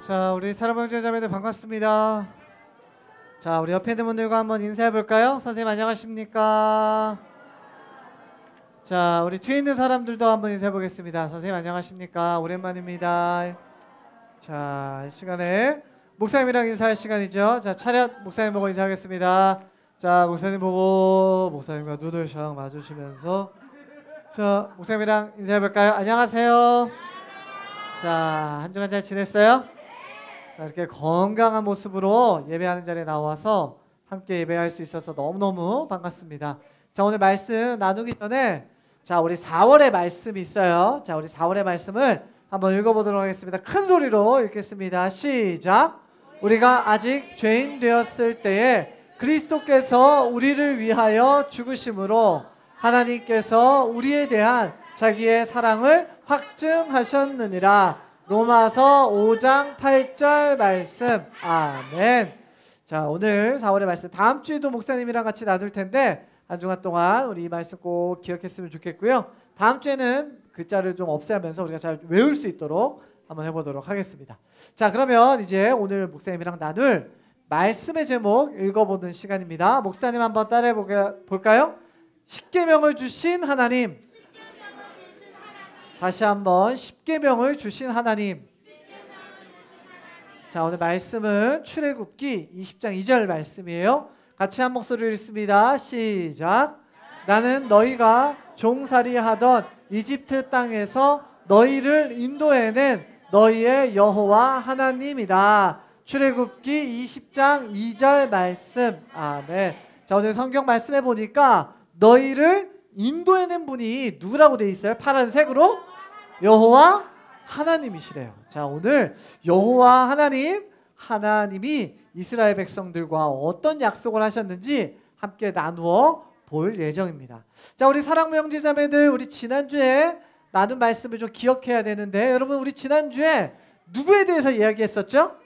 자, 우리 사랑하는 형제자매들 반갑습니다. 자, 우리 옆에 있는 분들과 한번 인사해 볼까요? 선생님 안녕하십니까? 자, 우리 뒤에 있는 사람들도 한번 인사해 보겠습니다. 선생님 안녕하십니까? 오랜만입니다. 자, 이 시간에 목사님이랑 인사할 시간이죠. 자, 차렷 목사님 보고 인사하겠습니다. 자, 목사님 보고 목사님과 눈을 샥 마주치면서 자, 목사님이랑 인사해 볼까요? 안녕하세요. 자, 한 주간 잘 지냈어요? 자, 이렇게 건강한 모습으로 예배하는 자리에 나와서 함께 예배할 수 있어서 너무너무 반갑습니다. 자, 오늘 말씀 나누기 전에 자, 우리 4월의 말씀이 있어요. 자, 우리 4월의 말씀을 한번 읽어보도록 하겠습니다. 큰 소리로 읽겠습니다. 시작! 우리가 아직 죄인 되었을 때에 그리스도께서 우리를 위하여 죽으심으로 하나님께서 우리에 대한 자기의 사랑을 확증하셨느니라. 로마서 5장 8절 말씀. 아멘. 자, 오늘 4월의 말씀 다음 주에도 목사님이랑 같이 나눌 텐데 한 주간 동안 우리 이 말씀 꼭 기억했으면 좋겠고요. 다음 주에는 글자를 좀 없애면서 우리가 잘 외울 수 있도록 한번 해보도록 하겠습니다. 자, 그러면 이제 오늘 목사님이랑 나눌 말씀의 제목 읽어보는 시간입니다. 목사님 한번 따라해 볼까요? 십계명을 주신 하나님. 다시 한번 십계명을 주신 하나님. 자, 오늘 말씀은 출애굽기 20장 2절 말씀이에요. 같이 한 목소리로 읽습니다. 시작. 나는 너희가 종살이 하던 이집트 땅에서 너희를 인도해낸 너희의 여호와 하나님이다. 출애굽기 20장 2절 말씀. 아멘. 자, 오늘 성경 말씀해 보니까 너희를 인도해낸 분이 누구라고 되어 있어요? 파란색으로? 여호와 하나님이시래요. 자, 오늘 여호와 하나님이 이스라엘 백성들과 어떤 약속을 하셨는지 함께 나누어 볼 예정입니다. 자, 우리 사랑하는 형제자매들, 우리 지난주에 나눈 말씀을 좀 기억해야 되는데, 여러분 우리 지난주에 누구에 대해서 이야기했었죠?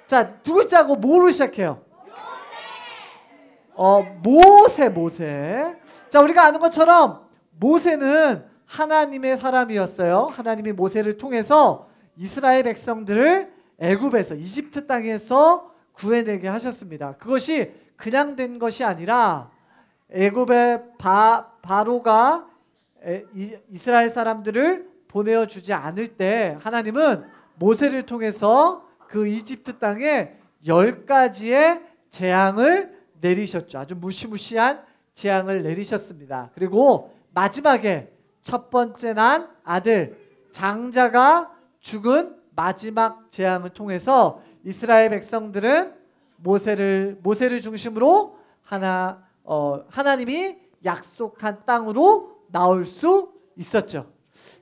자, 두 글자고 뭐로 시작해요? 모세. 자, 우리가 아는 것처럼 모세는 하나님의 사람이었어요. 하나님이 모세를 통해서 이스라엘 백성들을 애굽에서 이집트 땅에서 구해내게 하셨습니다. 그것이 그냥 된 것이 아니라 애굽의 바로가 이스라엘 사람들을 보내어 주지 않을 때 하나님은 모세를 통해서 그 이집트 땅에 10가지의 재앙을 내리셨죠. 아주 무시무시한 재앙을 내리셨습니다. 그리고 마지막에 첫 번째 난 아들 장자가 죽은 마지막 재앙을 통해서 이스라엘 백성들은 모세를 중심으로 하나님이 약속한 땅으로 나올 수 있었죠.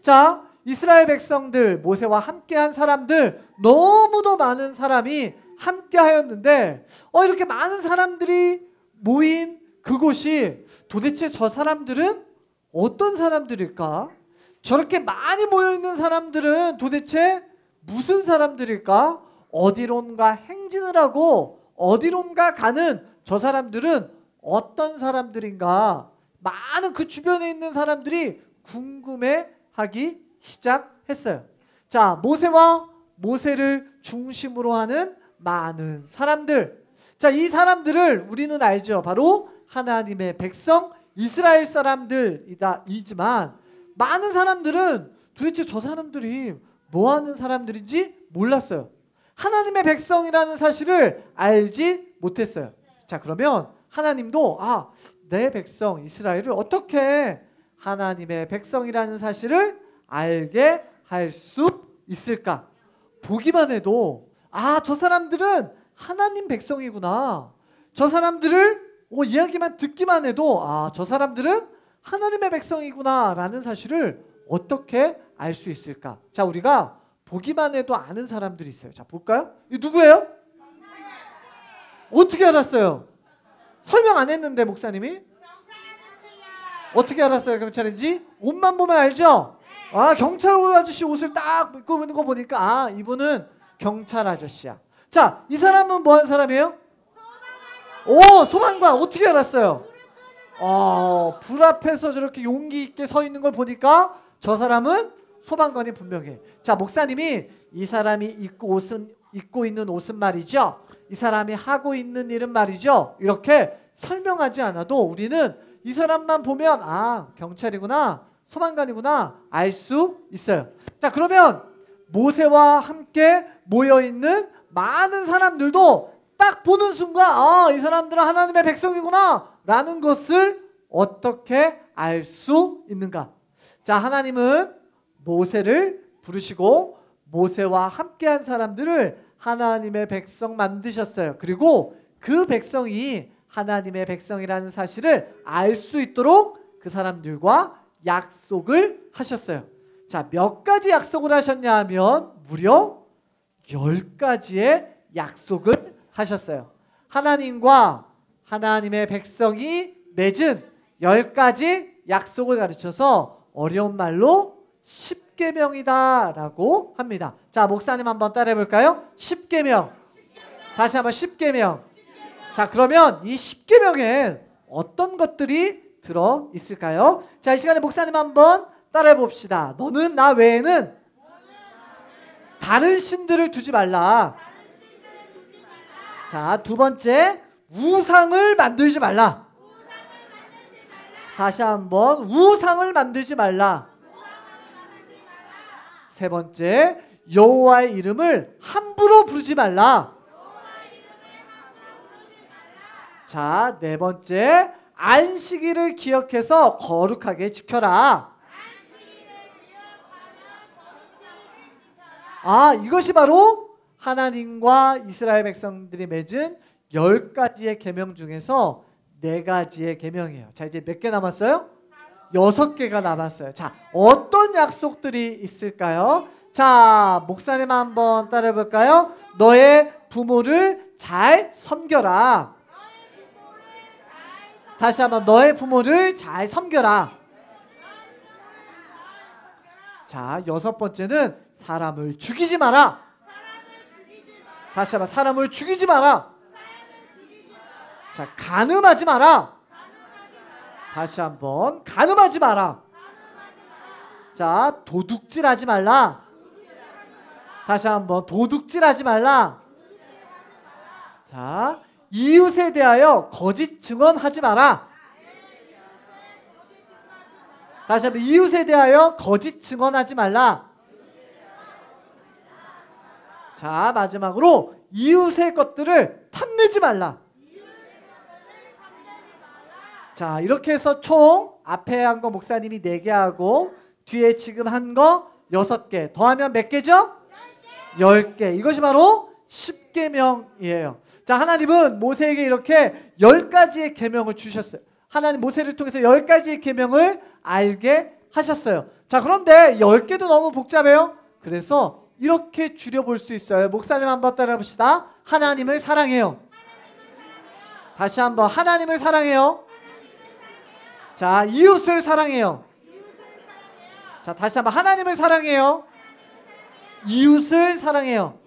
자, 이스라엘 백성들, 모세와 함께한 사람들, 너무도 많은 사람이 함께 하였는데 이렇게 많은 사람들이 모인 그곳이 도대체 저 사람들은 어떤 사람들일까? 저렇게 많이 모여있는 사람들은 도대체 무슨 사람들일까? 어디론가 행진을 하고 어디론가 가는 저 사람들은 어떤 사람들인가? 많은 그 주변에 있는 사람들이 궁금해하기 시작했어요. 자, 모세를 중심으로 하는 많은 사람들. 자, 이 사람들을 우리는 알죠. 바로 하나님의 백성 이스라엘 사람들이지만 많은 사람들은 도대체 저 사람들이 뭐하는 사람들인지 몰랐어요. 하나님의 백성이라는 사실을 알지 못했어요. 자, 그러면 하나님도 내 백성 이스라엘을 어떻게 하나님의 백성이라는 사실을 알게 할 수 있을까? 보기만 해도 저 사람들은 하나님 백성이구나. 저 사람들을 이야기만 듣기만 해도 저 사람들은 하나님의 백성이구나 라는 사실을 어떻게 알 수 있을까? 자, 우리가 보기만 해도 아는 사람들이 있어요. 자, 볼까요? 이 누구예요? 어떻게 알았어요? 설명 안 했는데 목사님이? 어떻게 알았어요? 경찰인지? 옷만 보면 알죠? 경찰 아저씨 옷을 딱 입고 있는 거 보니까 이분은 경찰 아저씨야. 자, 이 사람은 뭐 하는 사람이에요? 소방관. 어떻게 알았어요? 불 앞에서 저렇게 용기 있게 서 있는 걸 보니까 저 사람은 소방관이 분명해. 자, 목사님이 이 사람이 입고 있는 옷은 말이죠. 이 사람이 하고 있는 일은 말이죠. 이렇게 설명하지 않아도 우리는 이 사람만 보면 아, 경찰이구나, 소방관이구나 알 수 있어요. 자, 그러면 모세와 함께 모여있는 많은 사람들도 딱 보는 순간 아, 이 사람들은 하나님의 백성이구나 라는 것을 어떻게 알 수 있는가? 자, 하나님은 모세를 부르시고 모세와 함께한 사람들을 하나님의 백성 만드셨어요. 그리고 그 백성이 하나님의 백성이라는 사실을 알 수 있도록 그 사람들과 약속을 하셨어요. 자, 몇 가지 약속을 하셨냐 하면 무려 10가지의 약속을 하셨어요. 하나님과 하나님의 백성이 맺은 10가지 약속을 가르쳐서 어려운 말로 십계명이다 라고 합니다. 자, 목사님 한번 따라해 볼까요? 십계명. 다시 한번 십계명. 자, 그러면 이 십계명엔 어떤 것들이 들어 있을까요? 자, 이 시간에 목사님 한번 따라해 봅시다. 너는 나 외에는 다른 신들을 두지 말라. 자, 두 번째, 우상을 만들지 말라. 다시 한번, 우상을 만들지 말라. 세 번째, 여호와의 이름을 함부로 부르지 말라. 자, 네 번째, 안식일을 기억해서 거룩하게 지켜라. 아, 이것이 바로 하나님과 이스라엘 백성들이 맺은 10가지의 계명 중에서 4가지의 계명이에요. 자, 이제 몇 개 남았어요? 6개가 남았어요. 자, 어떤 약속들이 있을까요? 자, 목사님 한번 따라해 볼까요? 너의 부모를 잘 섬겨라. 다시 한번, 너의 부모를 잘 섬겨라. 자, 6번째는 사람을 죽이지 마라. 다시 한번, 사람을 죽이지 마라. 자, 간음하지 마라. 다시 한번, 간음하지 마라. 자, 도둑질하지 말라. 다시 한번, 도둑질하지 말라. 자, 이웃에 대하여 거짓 증언하지 마라. 다시 한번, 이웃에 대하여 거짓 증언하지 말라. 자, 마지막으로 이웃의 것들을 탐내지 말라. 자, 이렇게 해서 총 앞에 한 거 목사님이 4개 하고 뒤에 지금 한 거 6개 더하면 몇 개죠? 10개. 이것이 바로 십계명이에요. 자, 하나님은 모세에게 이렇게 10가지의 계명을 주셨어요. 하나님 모세를 통해서 10가지의 계명을 알게 하셨어요. 자, 그런데 10개도 너무 복잡해요. 그래서 이렇게 줄여볼 수 있어요. 목사님 한번 따라 봅시다. 하나님을 사랑해요. 다시 한번, 하나님을 사랑해요. 자, 이웃을 사랑해요. 자, 다시 한번, 하나님을 사랑해요. 이웃을 사랑해요.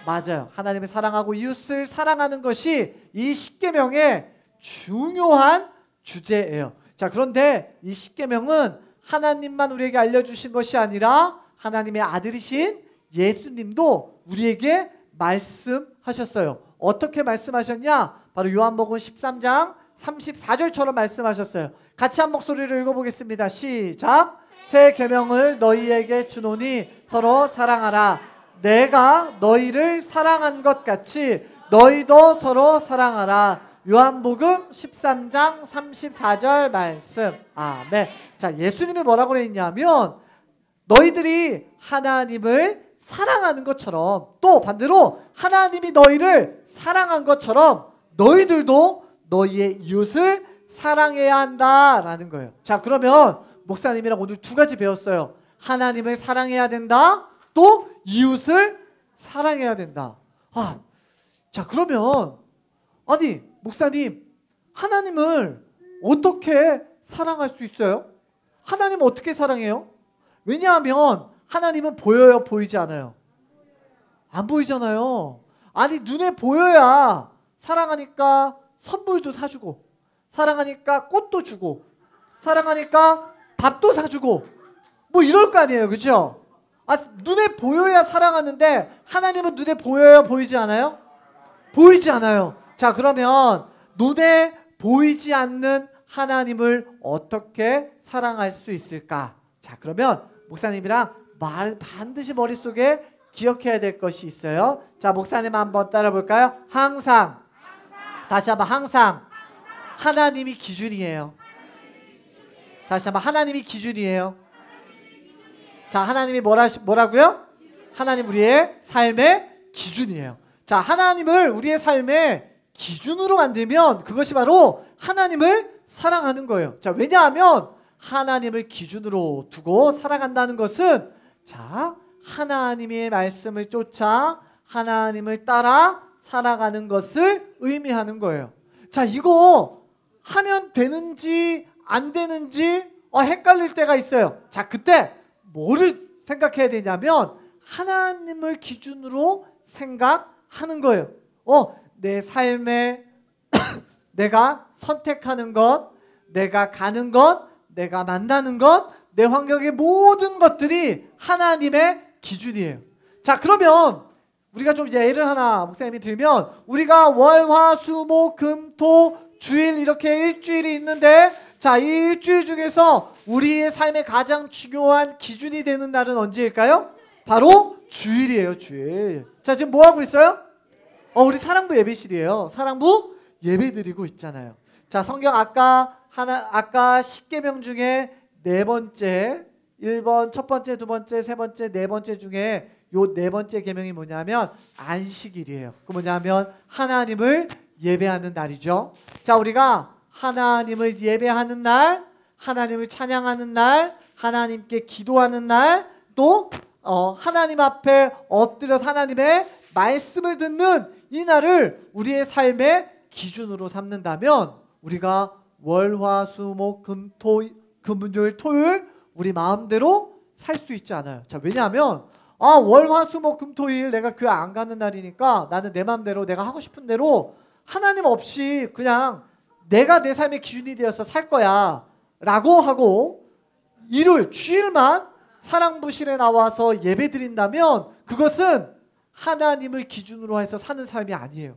맞아요. 하나님을 사랑하고 이웃을 사랑하는 것이 이 십계명의 중요한 주제예요. 자, 그런데 이 십계명은 하나님만 우리에게 알려주신 것이 아니라 하나님의 아들이신 예수님도 우리에게 말씀하셨어요. 어떻게 말씀하셨냐? 바로 요한복음 13장 34절처럼 말씀하셨어요. 같이 한 목소리로 읽어보겠습니다. 시작. 새 계명을 너희에게 주노니 서로 사랑하라. 내가 너희를 사랑한 것 같이 너희도 서로 사랑하라. 요한복음 13장 34절 말씀. 아멘. 자, 예수님이 뭐라고 그랬냐면 너희들이 하나님을 사랑하는 것처럼 또 반대로 하나님이 너희를 사랑한 것처럼 너희들도 너희의 이웃을 사랑해야 한다라는 거예요. 자, 그러면 목사님이랑 오늘 2가지 배웠어요. 하나님을 사랑해야 된다. 또 이웃을 사랑해야 된다. 아, 자, 그러면 아니 목사님, 하나님을 어떻게 사랑할 수 있어요? 하나님은 어떻게 사랑해요? 왜냐하면 하나님은 보여요, 보이지 않아요? 안 보이잖아요. 아니, 눈에 보여야 사랑하니까 선물도 사주고, 사랑하니까 꽃도 주고, 사랑하니까 밥도 사주고, 뭐 이럴 거 아니에요, 그죠? 눈에 보여야 사랑하는데 하나님은 눈에 보여요? 보이지 않아요? 보이지 않아요. 자, 그러면 눈에 보이지 않는 하나님을 어떻게 사랑할 수 있을까? 자, 그러면 목사님이랑 반드시 머릿속에 기억해야 될 것이 있어요. 자, 목사님 한번 따라 볼까요? 항상. 다시 한번 항상. 하나님이 기준이에요. 다시 한번 하나님이 기준이에요. 자, 하나님이 뭐라고요? 하나님 우리의 삶의 기준이에요. 자, 하나님을 우리의 삶의 기준으로 만들면 그것이 바로 하나님을 사랑하는 거예요. 자, 왜냐하면 하나님을 기준으로 두고 살아간다는 것은 자, 하나님의 말씀을 쫓아 하나님을 따라 살아가는 것을 의미하는 거예요. 자, 이거 하면 되는지 안 되는지 헷갈릴 때가 있어요. 자, 그때 뭐를 생각해야 되냐면 하나님을 기준으로 생각하는 거예요. 내 삶에 내가 선택하는 것, 내가 가는 것, 내가 만나는 것, 내 환경의 모든 것들이 하나님의 기준이에요. 자, 그러면 우리가 좀 예를 하나 목사님이 들면 우리가 월, 화, 수, 목, 금, 토, 주일 이렇게 일주일이 있는데 자, 이 일주일 중에서 우리의 삶의 가장 중요한 기준이 되는 날은 언제일까요? 바로 주일이에요. 주일. 자, 지금 뭐 하고 있어요? 우리 사랑부 예배실이에요. 사랑부 예배 드리고 있잖아요. 자, 성경 아까 10계명 중에 네 번째 1번, 첫 번째, 두 번째, 세 번째, 네 번째 중에 요 네 번째 계명이 뭐냐면 안식일이에요. 그 뭐냐면 하나님을 예배하는 날이죠. 자, 우리가 하나님을 예배하는 날, 하나님을 찬양하는 날, 하나님께 기도하는 날, 또 하나님 앞에 엎드려 하나님의 말씀을 듣는 이 날을 우리의 삶의 기준으로 삼는다면 우리가 월, 화, 수, 목, 금, 토, 금요일, 토요일 우리 마음대로 살 수 있지 않아요. 자, 왜냐하면 월, 화, 수, 목, 금, 토일 내가 교회 안 가는 날이니까 나는 내 마음대로 내가 하고 싶은 대로 하나님 없이 그냥 내가 내 삶의 기준이 되어서 살 거야 라고 하고 일요일, 주일만 사랑부실에 나와서 예배 드린다면 그것은 하나님을 기준으로 해서 사는 삶이 아니에요.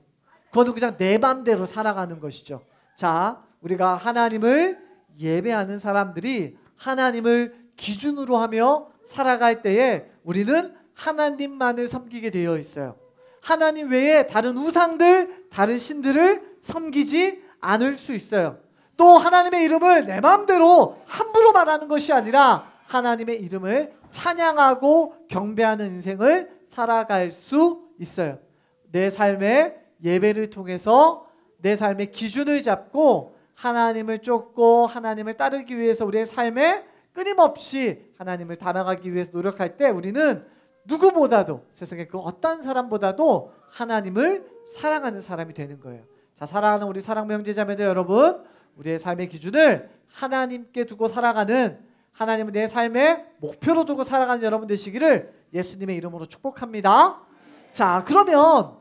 그거는 그냥 내 맘대로 살아가는 것이죠. 자, 우리가 하나님을 예배하는 사람들이 하나님을 기준으로 하며 살아갈 때에 우리는 하나님만을 섬기게 되어 있어요. 하나님 외에 다른 우상들, 다른 신들을 섬기지 않을 수 있어요. 또 하나님의 이름을 내 마음대로 함부로 말하는 것이 아니라 하나님의 이름을 찬양하고 경배하는 인생을 살아갈 수 있어요. 내 삶의 예배를 통해서 내 삶의 기준을 잡고 하나님을 쫓고 하나님을 따르기 위해서 우리의 삶에 끊임없이 하나님을 닮아가기 위해서 노력할 때 우리는 누구보다도 세상에 그 어떤 사람보다도 하나님을 사랑하는 사람이 되는 거예요. 자, 사랑하는 우리 사랑부 형제자매들 여러분, 우리의 삶의 기준을 하나님께 두고 살아가는, 하나님은 내 삶의 목표로 두고 살아가는 여러분 되시기를 예수님의 이름으로 축복합니다. 자, 그러면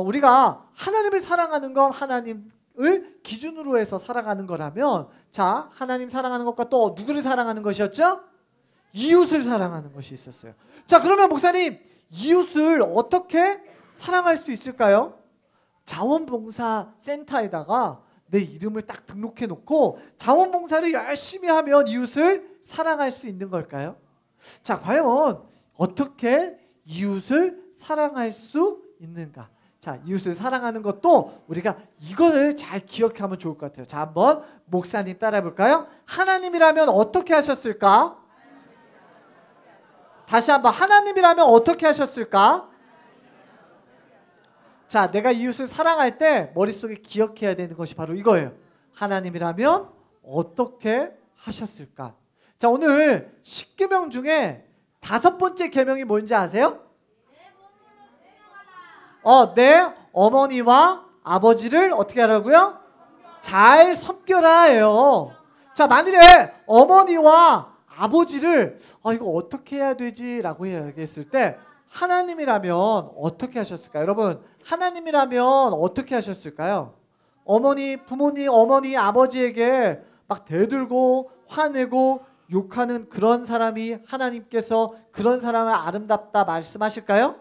우리가 하나님을 사랑하는 건 하나님을 기준으로 해서 살아가는 거라면, 자, 하나님 사랑하는 것과 또 누구를 사랑하는 것이었죠? 이웃을 사랑하는 것이 있었어요. 자, 그러면 목사님, 이웃을 어떻게 사랑할 수 있을까요? 자원봉사센터에다가 내 이름을 딱 등록해 놓고 자원봉사를 열심히 하면 이웃을 사랑할 수 있는 걸까요? 자, 과연 어떻게 이웃을 사랑할 수 있는가? 자, 이웃을 사랑하는 것도 우리가 이거를 잘 기억하면 좋을 것 같아요. 자, 한번 목사님 따라해 볼까요? 하나님이라면 어떻게 하셨을까? 다시 한번, 하나님이라면 어떻게 하셨을까? 자, 내가 이웃을 사랑할 때 머릿속에 기억해야 되는 것이 바로 이거예요. 하나님이라면 어떻게 하셨을까? 자, 오늘 10계명 중에 5번째 계명이 뭔지 아세요? 내 어머니와 아버지를 어떻게 하라고요? 잘 섬겨라 해요. 자, 만일에 어머니와 아버지를 이거 어떻게 해야 되지? 라고 얘기했을 때 하나님이라면 어떻게 하셨을까요? 여러분, 하나님이라면 어떻게 하셨을까요? 부모님, 어머니, 아버지에게 막 대들고 화내고 욕하는 그런 사람이 하나님께서 그런 사람을 아름답다 말씀하실까요?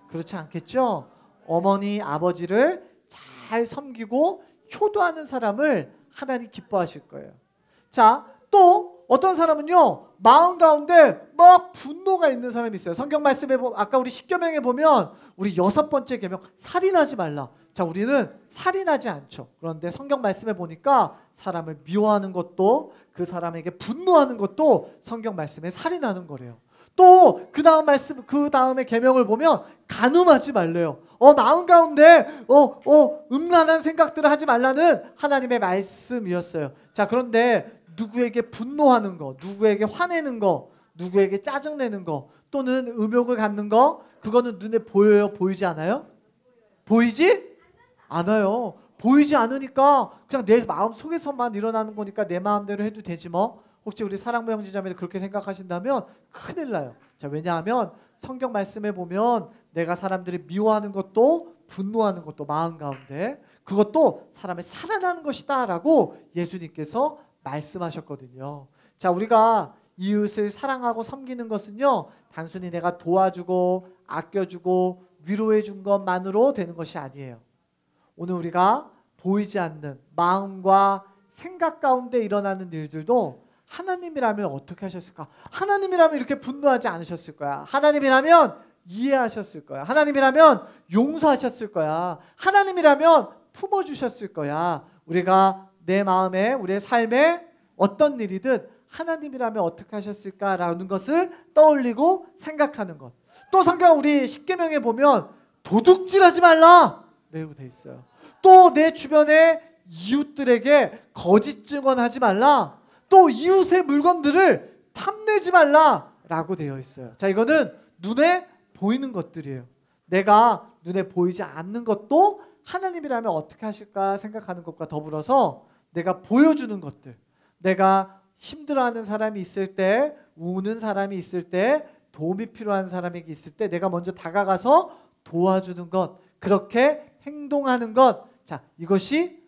그렇지 않겠죠? 어머니, 아버지를 잘 섬기고 효도하는 사람을 하나님 기뻐하실 거예요. 자, 또 어떤 사람은요, 마음 가운데 막 분노가 있는 사람이 있어요. 성경 말씀에 아까 우리 십계명에 보면 우리 6번째 계명 살인하지 말라. 자, 우리는 살인하지 않죠. 그런데 성경 말씀에 보니까 사람을 미워하는 것도, 그 사람에게 분노하는 것도 성경 말씀에 살인하는 거래요. 또 그 다음 말씀, 그 다음에 계명을 보면 간음하지 말래요. 마음 가운데 음란한 생각들을 하지 말라는 하나님의 말씀이었어요. 자, 그런데 누구에게 분노하는 거, 누구에게 화내는 거, 누구에게 짜증내는 거, 또는 음욕을 갖는 거, 그거는 눈에 보여요? 보이지 않아요? 보이지 않아요. 보이지 않으니까 그냥 내 마음 속에서만 일어나는 거니까 내 마음대로 해도 되지 뭐. 혹시 우리 사랑부 형제자매들 그렇게 생각하신다면 큰일 나요. 자, 왜냐하면 성경 말씀에 보면 내가 사람들이 미워하는 것도 분노하는 것도 마음 가운데 그것도 사람을 살아나는 것이다 라고 예수님께서 말씀하셨거든요. 자, 우리가 이웃을 사랑하고 섬기는 것은요, 단순히 내가 도와주고 아껴주고 위로해 준 것만으로 되는 것이 아니에요. 오늘 우리가 보이지 않는 마음과 생각 가운데 일어나는 일들도 하나님이라면 어떻게 하셨을까? 하나님이라면 이렇게 분노하지 않으셨을 거야. 하나님이라면 이해하셨을 거야. 하나님이라면 용서하셨을 거야. 하나님이라면 품어주셨을 거야. 우리가 내 마음에, 우리의 삶에 어떤 일이든 하나님이라면 어떻게 하셨을까라는 것을 떠올리고 생각하는 것. 또 성경 우리 십계명에 보면 도둑질하지 말라 라고 돼 있어요. 또 내 주변에 이웃들에게 거짓 증언하지 말라. 또 이웃의 물건들을 탐내지 말라라고 되어 있어요. 자, 이거는 눈에 보이는 것들이에요. 내가 눈에 보이지 않는 것도 하나님이라면 어떻게 하실까 생각하는 것과 더불어서 내가 보여주는 것들, 내가 힘들어하는 사람이 있을 때, 우는 사람이 있을 때, 도움이 필요한 사람에게 있을 때 내가 먼저 다가가서 도와주는 것, 그렇게 행동하는 것. 자, 이것이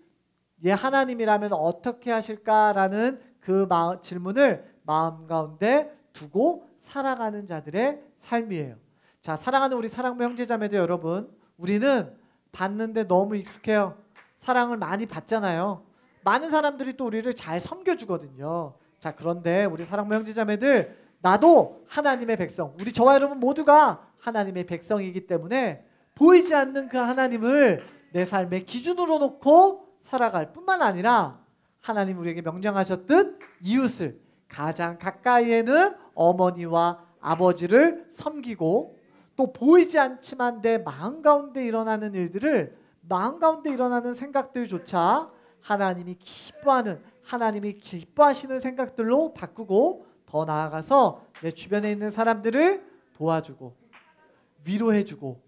하나님이라면 어떻게 하실까라는 그 질문을 마음 가운데 두고 살아가는 자들의 삶이에요. 자, 사랑하는 우리 사랑부 형제자매들 여러분, 우리는 받는데 너무 익숙해요. 사랑을 많이 받잖아요. 많은 사람들이 또 우리를 잘 섬겨주거든요. 자, 그런데 우리 사랑부 형제자매들, 나도 하나님의 백성, 우리 저와 여러분 모두가 하나님의 백성이기 때문에 보이지 않는 그 하나님을 내 삶의 기준으로 놓고 살아갈 뿐만 아니라 하나님 우리에게 명령하셨듯 이웃을 가장 가까이에는 어머니와 아버지를 섬기고, 또 보이지 않지만 내 마음 가운데 일어나는 일들을, 마음 가운데 일어나는 생각들조차 하나님이 기뻐하시는 생각들로 바꾸고, 더 나아가서 내 주변에 있는 사람들을 도와주고 위로해주고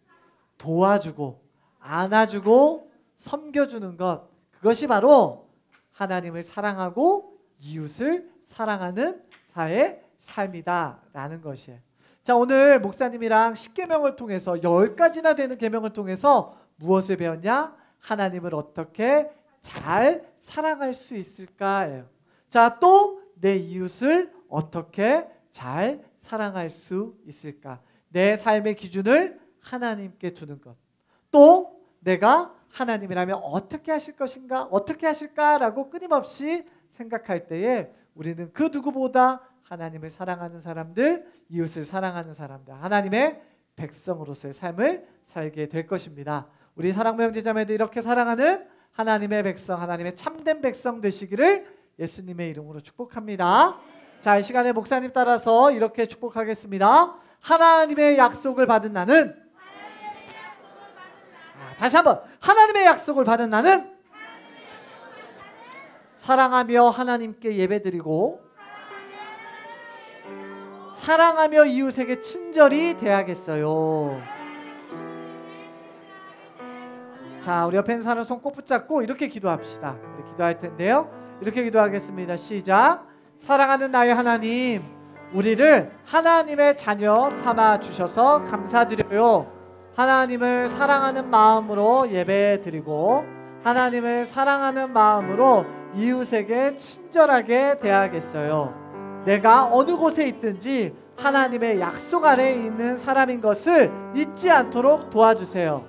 도와주고 안아주고 섬겨주는 것, 그것이 바로 하나님을 사랑하고 이웃을 사랑하는 자의 삶이다라는 것이에요. 자, 오늘 목사님이랑 십계명을 통해서 10가지나 되는 계명을 통해서 무엇을 배웠냐? 하나님을 어떻게 잘 사랑할 수 있을까예요. 자, 또 내 이웃을 어떻게 잘 사랑할 수 있을까? 내 삶의 기준을 하나님께 두는 것. 또 내가 하나님이라면 어떻게 하실 것인가? 어떻게 하실까라고 끊임없이 생각할 때에 우리는 그 누구보다 하나님을 사랑하는 사람들, 이웃을 사랑하는 사람들, 하나님의 백성으로서의 삶을 살게 될 것입니다. 우리 사랑부 형제자매들 이렇게 사랑하는 하나님의 백성, 하나님의 참된 백성 되시기를 예수님의 이름으로 축복합니다. 자, 이 시간에 목사님 따라서 이렇게 축복하겠습니다. 하나님의 약속을 받은 나는, 다시 한번, 하나님의 약속을 받은 나는 사랑하며 하나님께 예배드리고 사랑하며 이웃에게 친절히 대하겠어요. 자, 우리 옆에 있는 사람 손 꼭 붙잡고 이렇게 기도합시다. 우리 기도할 텐데요, 이렇게 기도하겠습니다. 시작. 사랑하는 나의 하나님, 우리를 하나님의 자녀 삼아 주셔서 감사드려요. 하나님을 사랑하는 마음으로 예배드리고 하나님을 사랑하는 마음으로 이웃에게 친절하게 대하겠어요. 내가 어느 곳에 있든지 하나님의 약속 아래에 있는 사람인 것을 잊지 않도록 도와주세요.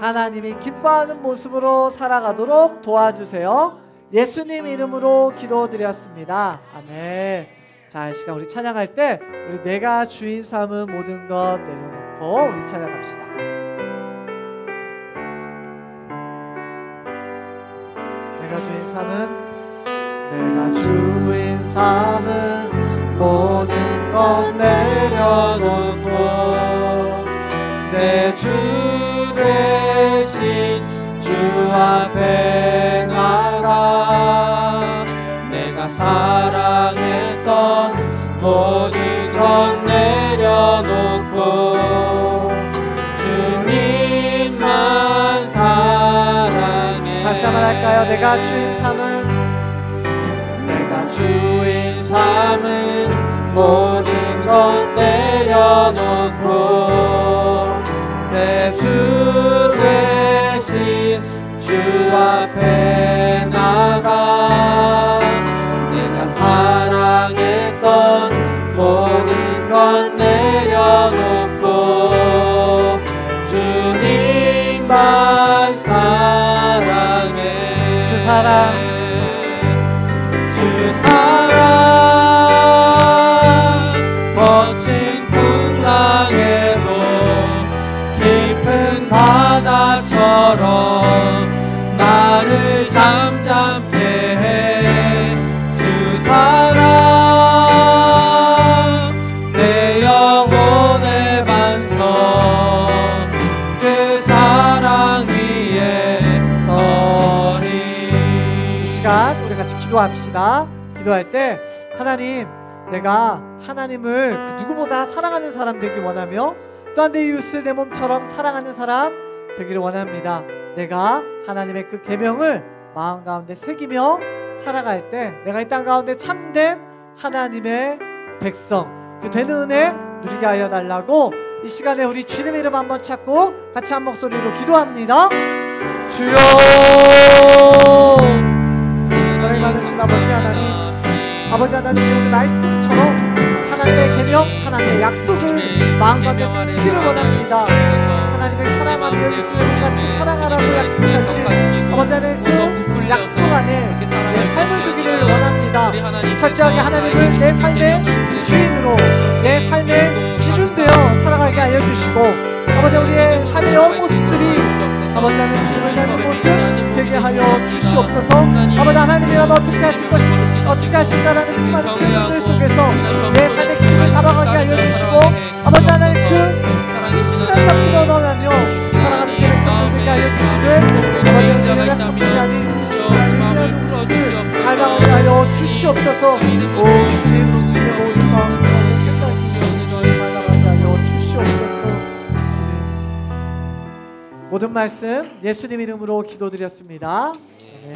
하나님이 기뻐하는 모습으로 살아가도록 도와주세요. 예수님 이름으로 기도드렸습니다. 아멘. 자, 이 시간 우리 찬양할 때 우리 내가 주인 삼은 모든 것 내려놓고 우리 찬양합시다. 내가 주인 삼은 모든 것 내려놓고 내 주 대신 주 앞에 나가 내가 사랑했던 모든 것 내려놓고 주님만 사랑해. 다시 한번 할까요? 내가 주인 삼은 모든 것 내려놓고 내 주 대신 주 앞에 나가 내가 사랑했던 모든 것 내려놓고 주님만 사랑해. 주 사랑 거친 풍랑에도 깊은 바다처럼 나를 잠잠케 해. 주 사랑 내 영혼의 반석 그 사랑 위에 서리. 이 시간 우리 같이 기도합시다. 기도할 때 하나님, 내가 하나님을 그 누구보다 사랑하는 사람 되길 원하며 또한 내 이웃을 내 몸처럼 사랑하는 사람 되기를 원합니다. 내가 하나님의 그 계명을 마음 가운데 새기며 살아갈 때 내가 이 땅 가운데 참된 하나님의 백성 그 되는 은혜 누리게 하여 달라고 이 시간에 우리 주님의 이름 한번 찾고 같이 한 목소리로 기도합니다. 주여, 사랑이 많으신 아버지 하나님, 아버지 하나님, 오늘 말씀처럼 하나님의 계명, 하나님의 약속을 마음과 믿기를 원합니다. 하나님의 사랑하며 예수님 같이 사랑하라고 약속하신 아버지 하나님 그 약속 안에 내 삶을 두기를 원합니다. 철저하게 하나님을 내 삶의 주인으로 내 삶의 기준되어 살아가게 알려주시고 아버지 우리의 삶의 여러 모습들이 아버지 하나님 주님을 닮은 모습 되게 하여 주시옵소서. 아버지 하나님이라면 어떻게 하실 것이 어떻게 하실까라는 그 많은 질문들 속에서 내 삶의 기준을 잡아가게 알려주시고 아버지 하나님 그 신실한 답을 얻어가며 살아가는 제 백성들 되게 알려주시길 아버지 하나님 약속뿐이 아닌 하나님의 모습을 닮아가게 하여 주시옵소서. 오 주님 우리의 모든 마음과 생각이 닮아가게 하여 주시옵소서. 모든 말씀 예수님 이름으로 기도드렸습니다. 아멘.